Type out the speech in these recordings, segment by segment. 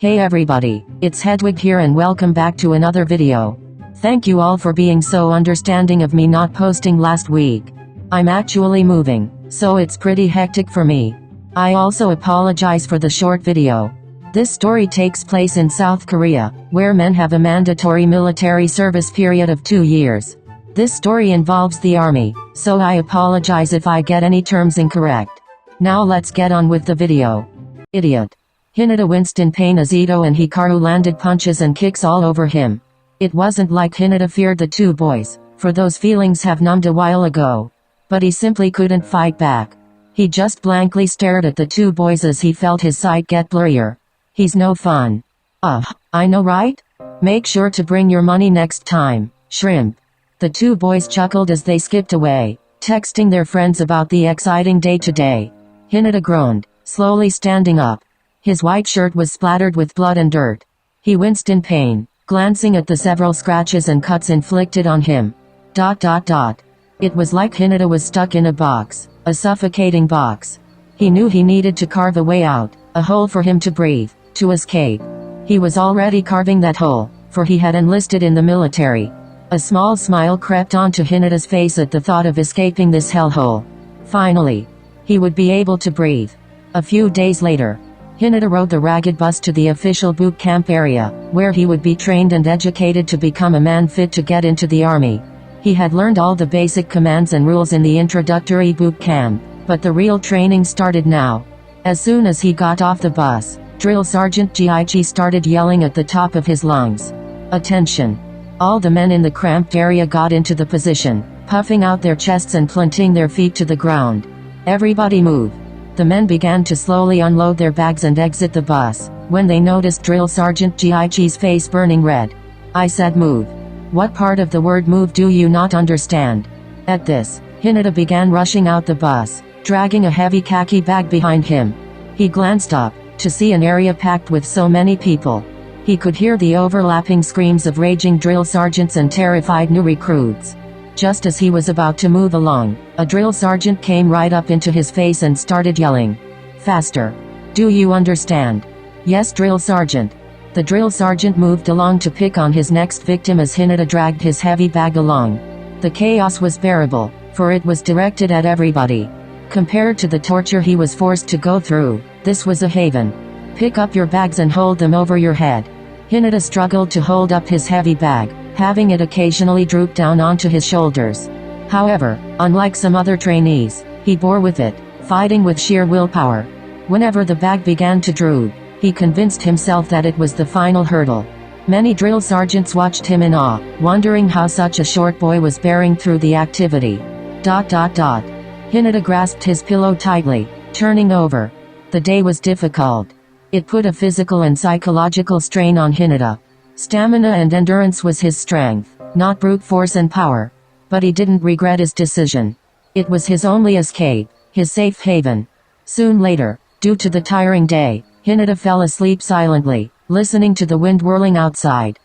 Hey everybody, it's Hedwig here and welcome back to another video. Thank you all for being so understanding of me not posting last week. I'm actually moving, so it's pretty hectic for me. I also apologize for the short video. This story takes place in South Korea, where men have a mandatory military service period of 2 years. This story involves the army, so I apologize if I get any terms incorrect. Now let's get on with the video. Idiot. Hinata winced in pain as Ito and Hikaru landed punches and kicks all over him. It wasn't like Hinata feared the two boys, for those feelings have numbed a while ago. But he simply couldn't fight back. He just blankly stared at the two boys as he felt his sight get blurrier. He's no fun. I know, right? Make sure to bring your money next time, shrimp. The two boys chuckled as they skipped away, texting their friends about the exciting day today. Hinata groaned, slowly standing up. His white shirt was splattered with blood and dirt. He winced in pain, glancing at the several scratches and cuts inflicted on him. It was like Hinata was stuck in a box, a suffocating box. He knew he needed to carve a way out, a hole for him to breathe, to escape. He was already carving that hole, for he had enlisted in the military. A small smile crept onto Hinata's face at the thought of escaping this hellhole. Finally, he would be able to breathe. A few days later, Hinata rode the ragged bus to the official boot camp area, where he would be trained and educated to become a man fit to get into the army. He had learned all the basic commands and rules in the introductory boot camp, but the real training started now. As soon as he got off the bus, Drill Sergeant Jiichi started yelling at the top of his lungs. Attention! All the men in the cramped area got into the position, puffing out their chests and planting their feet to the ground. Everybody move! The men began to slowly unload their bags and exit the bus, when they noticed Drill Sergeant Jiichi's face burning red. I said move. What part of the word move do you not understand? At this, Hinata began rushing out the bus, dragging a heavy khaki bag behind him. He glanced up, to see an area packed with so many people. He could hear the overlapping screams of raging drill sergeants and terrified new recruits. Just as he was about to move along, a drill sergeant came right up into his face and started yelling. Faster! Do you understand? Yes, drill sergeant. The drill sergeant moved along to pick on his next victim as Hinata dragged his heavy bag along. The chaos was bearable, for it was directed at everybody. Compared to the torture he was forced to go through, this was a haven. Pick up your bags and hold them over your head. Hinata struggled to hold up his heavy bag, having it occasionally droop down onto his shoulders. However, unlike some other trainees, he bore with it, fighting with sheer willpower. Whenever the bag began to droop, he convinced himself that it was the final hurdle. Many drill sergeants watched him in awe, wondering how such a short boy was bearing through the activity. Hinata grasped his pillow tightly, turning over. The day was difficult. It put a physical and psychological strain on Hinata. Stamina and endurance was his strength, not brute force and power. But he didn't regret his decision. It was his only escape, his safe haven. Soon later, due to the tiring day, Hinata fell asleep silently, listening to the wind whirling outside.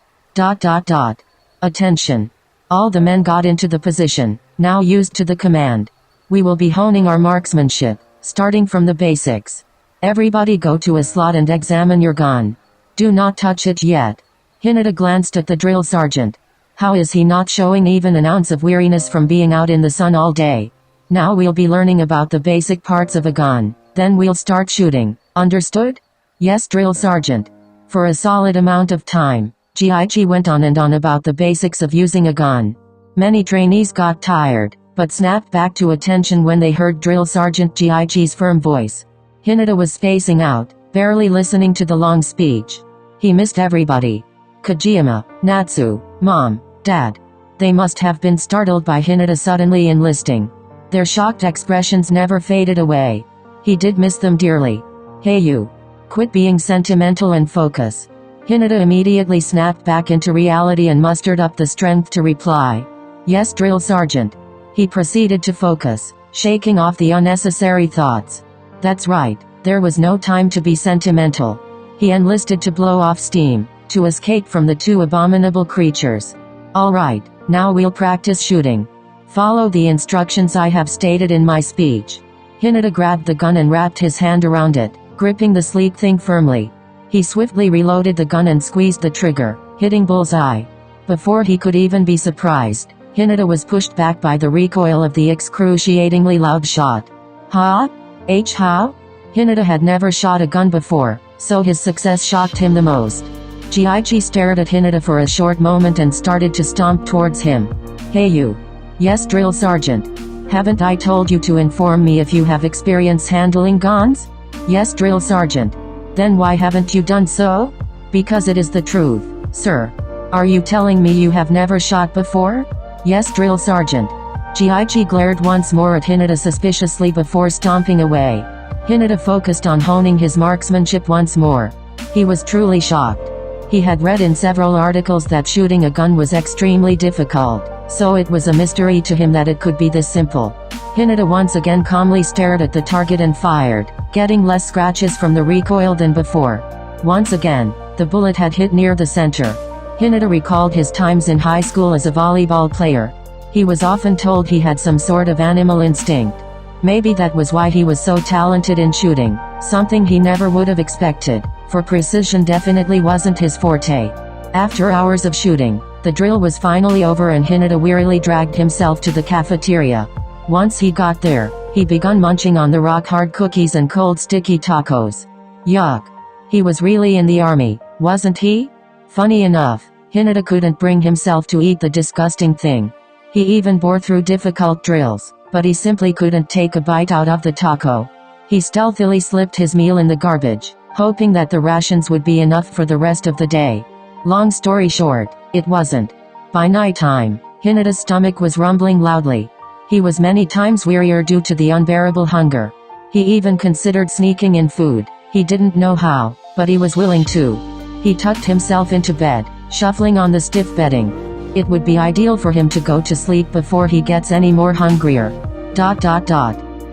Attention! All the men got into the position, now used to the command. We will be honing our marksmanship, starting from the basics. Everybody go to a slot and examine your gun. Do not touch it yet. Hinata glanced at the drill sergeant. How is he not showing even an ounce of weariness from being out in the sun all day? Now we'll be learning about the basic parts of a gun, then we'll start shooting. Understood? Yes, drill sergeant. For a solid amount of time, Jiichi went on and on about the basics of using a gun. Many trainees got tired, but snapped back to attention when they heard drill sergeant Jiichi's firm voice. Hinata was spacing out, barely listening to the long speech. He missed everybody. Kojima, Natsu, Mom, Dad. They must have been startled by Hinata suddenly enlisting. Their shocked expressions never faded away. He did miss them dearly. Hey you. Quit being sentimental and focus. Hinata immediately snapped back into reality and mustered up the strength to reply. Yes, drill sergeant. He proceeded to focus, shaking off the unnecessary thoughts. That's right, there was no time to be sentimental. He enlisted to blow off steam, to escape from the two abominable creatures. Alright, now we'll practice shooting. Follow the instructions I have stated in my speech. Hinata grabbed the gun and wrapped his hand around it, gripping the sleek thing firmly. He swiftly reloaded the gun and squeezed the trigger, hitting bullseye. Before he could even be surprised, Hinata was pushed back by the recoil of the excruciatingly loud shot. How? How? Hinata had never shot a gun before, so his success shocked him the most. Jiichi stared at Hinata for a short moment and started to stomp towards him. Hey you. Yes, drill sergeant. Haven't I told you to inform me if you have experience handling guns? Yes, drill sergeant. Then why haven't you done so? Because it is the truth, sir. Are you telling me you have never shot before? Yes, drill sergeant. Jiichi glared once more at Hinata suspiciously before stomping away. Hinata focused on honing his marksmanship once more. He was truly shocked. He had read in several articles that shooting a gun was extremely difficult, so it was a mystery to him that it could be this simple. Hinata once again calmly stared at the target and fired, getting less scratches from the recoil than before. Once again, the bullet had hit near the center. Hinata recalled his times in high school as a volleyball player. He was often told he had some sort of animal instinct. Maybe that was why he was so talented in shooting, something he never would have expected, for precision definitely wasn't his forte. After hours of shooting, the drill was finally over and Hinata wearily dragged himself to the cafeteria. Once he got there, he began munching on the rock-hard cookies and cold sticky tacos. Yuck. He was really in the army, wasn't he? Funny enough, Hinata couldn't bring himself to eat the disgusting thing. He even bore through difficult drills, but he simply couldn't take a bite out of the taco. He stealthily slipped his meal in the garbage, hoping that the rations would be enough for the rest of the day. Long story short, it wasn't. By nighttime, Hinata's stomach was rumbling loudly. He was many times wearier due to the unbearable hunger. He even considered sneaking in food. He didn't know how, but he was willing to. He tucked himself into bed, shuffling on the stiff bedding. It would be ideal for him to go to sleep before he gets any more hungrier. ...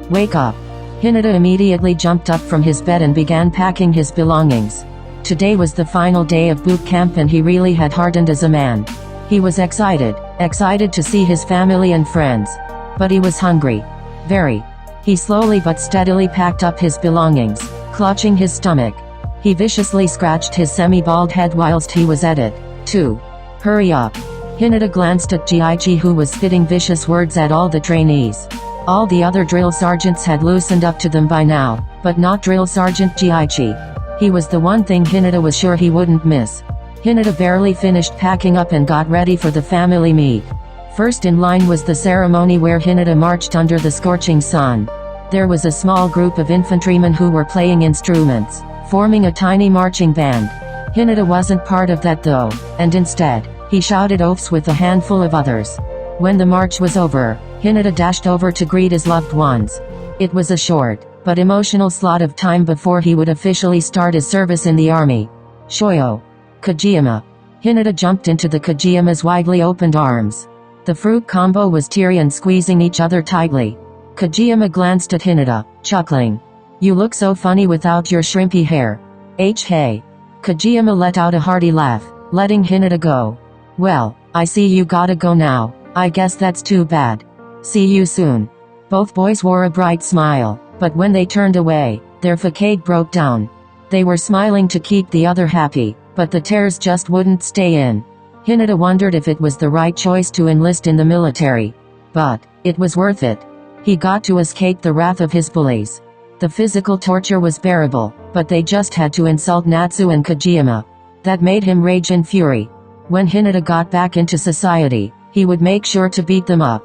Wake up. Hinata immediately jumped up from his bed and began packing his belongings. Today was the final day of boot camp and he really had hardened as a man. He was excited to see his family and friends. But he was hungry. Very. He slowly but steadily packed up his belongings, clutching his stomach. He viciously scratched his semi-bald head whilst he was at it, too. Hurry up. Hinata glanced at Jiichi who was spitting vicious words at all the trainees. All the other drill sergeants had loosened up to them by now, but not Drill Sergeant Jiichi. He was the one thing Hinata was sure he wouldn't miss. Hinata barely finished packing up and got ready for the family meet. First in line was the ceremony where Hinata marched under the scorching sun. There was a small group of infantrymen who were playing instruments, forming a tiny marching band. Hinata wasn't part of that though, and instead, he shouted oaths with a handful of others. When the march was over, Hinata dashed over to greet his loved ones. It was a short, but emotional slot of time before he would officially start his service in the army. Shoyo. Kajiyama. Hinata jumped into the Kajiyama's widely opened arms. The fruit combo was teary and squeezing each other tightly. Kajiyama glanced at Hinata, chuckling. You look so funny without your shrimpy hair. Hey. Kajiyama let out a hearty laugh, letting Hinata go. Well, I see you gotta go now. I guess that's too bad. See you soon. Both boys wore a bright smile, but when they turned away, their facade broke down. They were smiling to keep the other happy, but the tears just wouldn't stay in. Hinata wondered if it was the right choice to enlist in the military. But it was worth it. He got to escape the wrath of his bullies. The physical torture was bearable, but they just had to insult Natsu and Kajiyama. That made him rage and fury. When Hinata got back into society, he would make sure to beat them up.